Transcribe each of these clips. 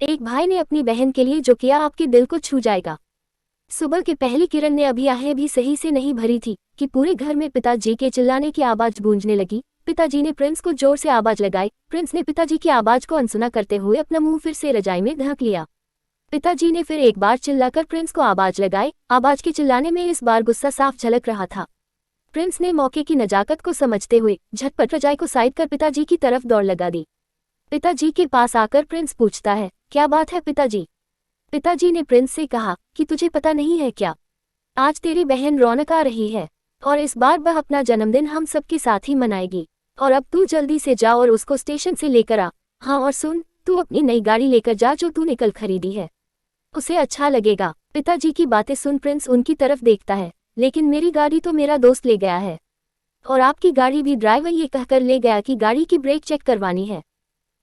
एक भाई ने अपनी बहन के लिए जो किया आपके दिल को छू जाएगा। सुबह की पहली किरण ने अभी आहें भी सही से नहीं भरी थी कि पूरे घर में पिताजी के चिल्लाने की आवाज गूंजने लगी। पिताजी ने प्रिंस को जोर से आवाज लगाई। प्रिंस ने पिताजी की आवाज को अनसुना करते हुए अपना मुंह फिर से रजाई में ढक लिया। पिताजी ने फिर एक बार चिल्लाकर प्रिंस को आवाज लगाई। आवाज के चिल्लाने में इस बार गुस्सा साफ झलक रहा था। प्रिंस ने मौके की नजाकत को समझते हुए झटपट रजाई को साइड कर पिताजी की तरफ दौड़ लगा दी। पिताजी के पास आकर प्रिंस पूछता है, क्या बात है पिताजी? पिताजी ने प्रिंस से कहा कि तुझे पता नहीं है क्या, आज तेरी बहन रौनक आ रही है और इस बार वह अपना जन्मदिन हम सबके साथ ही मनाएगी। और अब तू जल्दी से जा और उसको स्टेशन से लेकर आ। हाँ और सुन, तू अपनी नई गाड़ी लेकर जा जो तूने कल खरीदी है, उसे अच्छा लगेगा। पिताजी की बातें सुन प्रिंस उनकी तरफ देखता है, लेकिन मेरी गाड़ी तो मेरा दोस्त ले गया है और आपकी गाड़ी भी ड्राइवर ये कहकर ले गया कि गाड़ी की ब्रेक चेक करवानी है।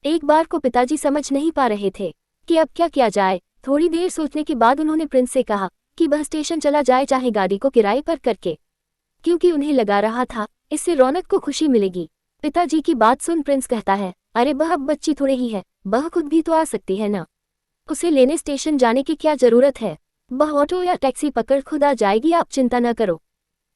एक बार को पिताजी समझ नहीं पा रहे थे कि अब क्या किया जाए। थोड़ी देर सोचने के बाद उन्होंने प्रिंस से कहा कि वह स्टेशन चला जाए, चाहे गाड़ी को किराए पर करके, क्योंकि उन्हें लगा रहा था इससे रौनक को खुशी मिलेगी। पिताजी की बात सुन प्रिंस कहता है, अरे वह अब बच्ची थोड़ी ही है, वह खुद भी तो आ सकती है ना, उसे लेने स्टेशन जाने की क्या जरूरत है, वह ऑटो या टैक्सी पकड़ खुद आ जाएगी, आप चिंता न करो।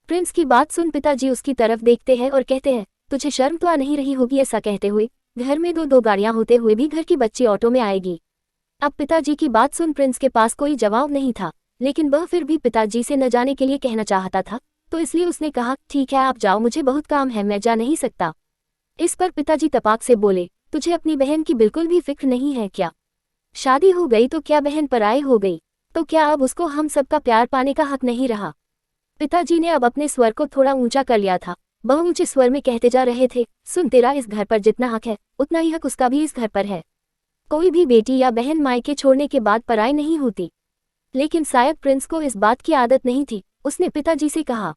प्रिंस की बात सुन पिताजी उसकी तरफ देखते हैं और कहते हैं, तुझे शर्म तो आ नहीं रही होगी? ऐसा कहते हुए घर में दो गाड़ियां होते हुए भी घर की बच्ची ऑटो में आएगी। अब पिताजी की बात सुन प्रिंस के पास कोई जवाब नहीं था, लेकिन वह फिर भी पिताजी से न जाने के लिए कहना चाहता था, तो इसलिए उसने कहा, ठीक है आप जाओ, मुझे बहुत काम है, मैं जा नहीं सकता। इस पर पिताजी तपाक से बोले, तुझे अपनी बहन की बिल्कुल भी फिक्र नहीं है क्या? शादी हो गई तो क्या बहन पराई हो गई, तो क्या अब उसको हम सबका प्यार पाने का हक नहीं रहा? पिताजी ने अब अपने स्वर को थोड़ा ऊंचा कर लिया था। वह ऊंचे स्वर में कहते जा रहे थे, सुन, तेरा इस घर पर जितना हक है उतना ही हक उसका भी इस घर पर है। कोई भी बेटी या बहन मायके छोड़ने के बाद पराई नहीं होती। लेकिन शायद प्रिंस को इस बात की आदत नहीं थी। उसने पिताजी से कहा,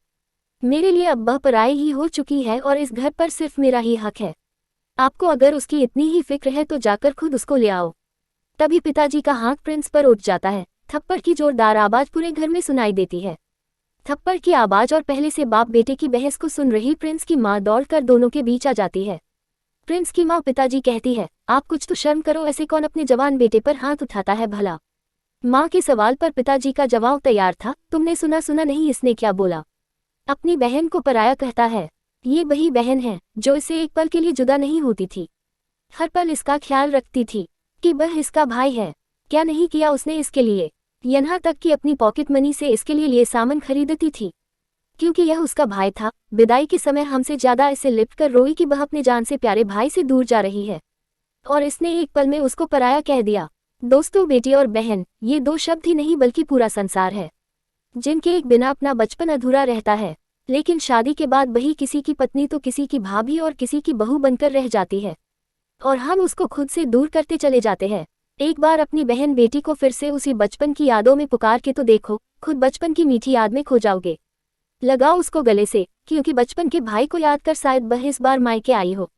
मेरे लिए अब वह पराई ही हो चुकी है और इस घर पर सिर्फ मेरा ही हक है। आपको अगर उसकी इतनी ही फिक्र है तो जाकर खुद उसको ले आओ। तभी पिताजी का हाथ प्रिंस पर उठ जाता है। थप्पड़ की जोरदार आवाज पूरे घर में सुनाई देती है। थप्पड़ की आवाज और पहले से बाप बेटे की बहस को सुन रही प्रिंस की मां दौड़कर दोनों के बीच आ जाती है। प्रिंस की मां पिताजी कहती है, आप कुछ तो शर्म करो, ऐसे कौन अपने जवान बेटे पर हाथ उठाता है भला? मां के सवाल पर पिताजी का जवाब तैयार था, तुमने सुना नहीं इसने क्या बोला? अपनी बहन को पराया कहता है। ये वही बहन है जो इसे एक पल के लिए जुदा नहीं होती थी, हर पल इसका ख्याल रखती थी कि वह इसका भाई है। क्या नहीं किया उसने इसके लिए, यहाँ तक कि अपनी पॉकेट मनी से इसके लिए सामान खरीदती थी, क्योंकि यह उसका भाई था। विदाई के समय हमसे ज्यादा इसे लिपट कर रोई कि वह अपने जान से प्यारे भाई से दूर जा रही है, और इसने एक पल में उसको पराया कह दिया। दोस्तों, बेटी और बहन ये दो शब्द ही नहीं बल्कि पूरा संसार है, जिनके एक बिना अपना बचपन अधूरा रहता है। लेकिन शादी के बाद वही किसी की पत्नी तो किसी की भाभी और किसी की बहू बनकर रह जाती है, और हम उसको खुद से दूर करते चले जाते हैं। एक बार अपनी बहन बेटी को फिर से उसी बचपन की यादों में पुकार के तो देखो, खुद बचपन की मीठी याद में खो जाओगे। लगाओ उसको गले से, क्योंकि बचपन के भाई को याद कर शायद वह इस बार मायके आई हो।